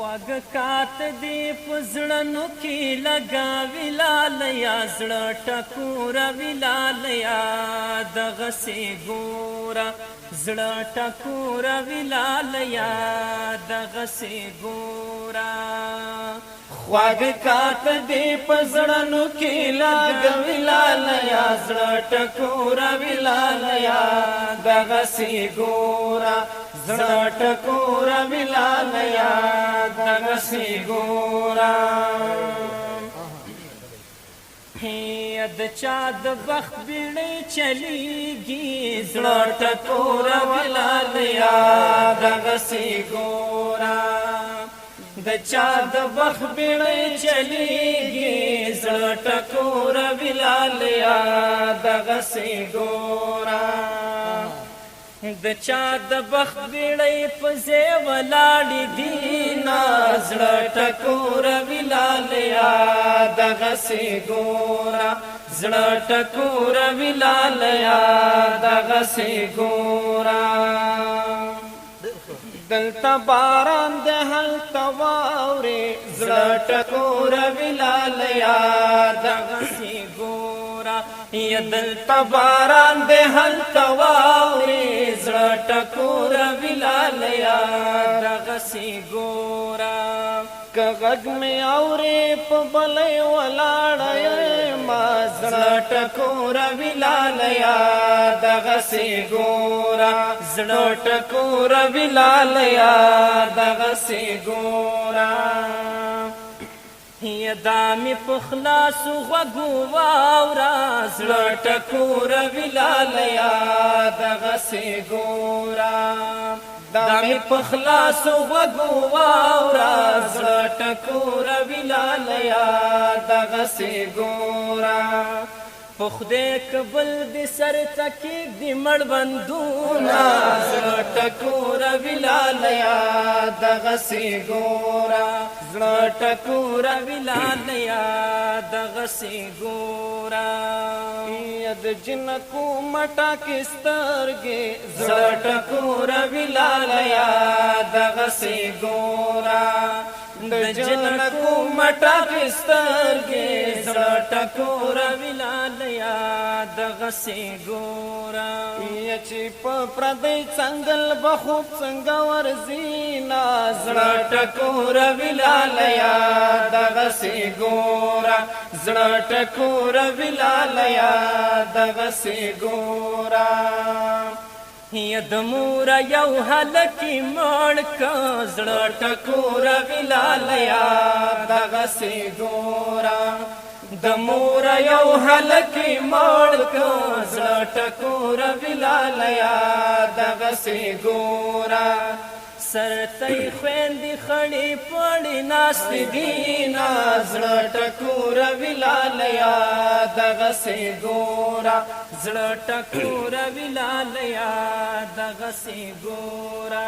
وګکات دی پزړنو کې لګاوي لالیا زړه ټکوره ویلالیا دغه سي ګورا زړه ټکوره ویلالیا دغه سي ګورا وګکات دی پزړنو کې لګاوي لالیا زړه ټکوره ویلالیا دغه سي ګورا زړه ټکوره ویلالیا دغه سي ګورا د چا د بخت بیړۍ چلیږي زړه ټکوره ویلالیا دغه سي ګورا د چا د بخت بیړۍ چلیږي زړه ټکوره ویلالیا دغه سي ګورا د چا د بخت بیړۍ په ځای ولاړې دي زړه ټکوره ویلالیا دغه سي ګورا زړه ټکوره ویلالیا دغه سي ګورا دلته باران د هلته واورې زړه ټکوره ویلالیا دغه سي ګورا یا دلته باران د هلته واورې زړه ټکوره ویلالیا دغه سي ګورا که غږ مې اورې په بلۍ ولاړه یمه زړه ټکوره ویلالیا دغه سي ګورا زړه ټکوره ویلالیا دغه سي ګورا یدا می په خلاصو غوږو واوره زړه ټکوره ویلالیا دغه سي ګورا دا می په خلاصو غوږو واوره زړه ټکوره ویلالیا دغه سي ګورا په خدای کبل دې سر تکیک دې مړبندونه زړه ټکوره ویلالیا دغه سي ګورا زړه ټکوره ویلالیا دغه سي ګورا د جنکو مټا کې سترګې زړه ټکوره ویلالیا دغه سي ګورا د جنکو مټا کې سترګې زړه ټکوره ویلالیا دغه سي ګورا چې په پردی څنګل به خوب څنګه ورځینا زړه ټکوره ویلالیا دغه سي ګورا زړه ټکوره ویلالیا دغه سي ګورا یا د مور یو هلکی مړ که زړه ټکوره ویلالیا دغه سي ګورا د مور یو هلکی مړ که زړه ټکوره ویلالیا دغه سي ګورا سرتای خويندې خړې پړې ناستې دي زړه ټکوره ویلالیا دغه سي ګورا زړه ټکوره ویلالیا دغه سي ګورا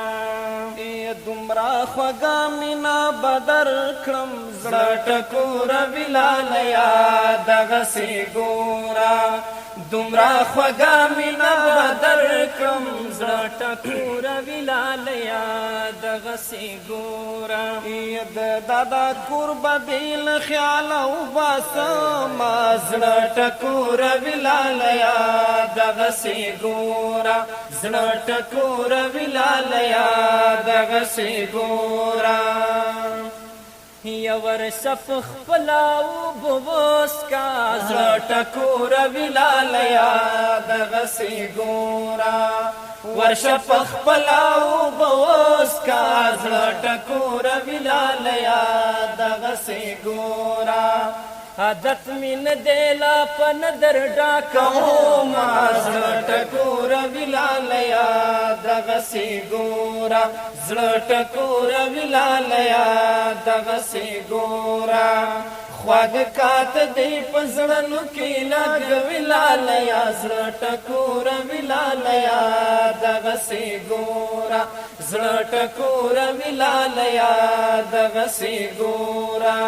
دومره خوږه مینا بدر کړم زړه ټکوره ویلالیا دغه سي ګورا دومره خوږه مینا بدر کړم زړه ټکوره ویلالیا دغه سي ګورا د دادا قربدل خیال او باسم زړه ټکوره ویلالیا دغه سي ګورا زړه ټکوره ویلالیا دغه سي ګورا یا ورشف خپلاو بوس کا زړه ټکوره ویلالیا دغه سي ګورا ورشف خپلاو بوس کا زړه ټکوره ویلالیا دغه سي ګورا عادت مين دیلا پن در ډاکو ما زړه ټکوره ویلالیا دغه سي ګورا زړه ټکوره ویلالیا دغه سي ګورا خواږکات دی پزړنو کې لګوي لالیا زړه ټکوره ویلالیا دغه سي ګورا زړه ټکوره ویلالیا دغه سي ګورا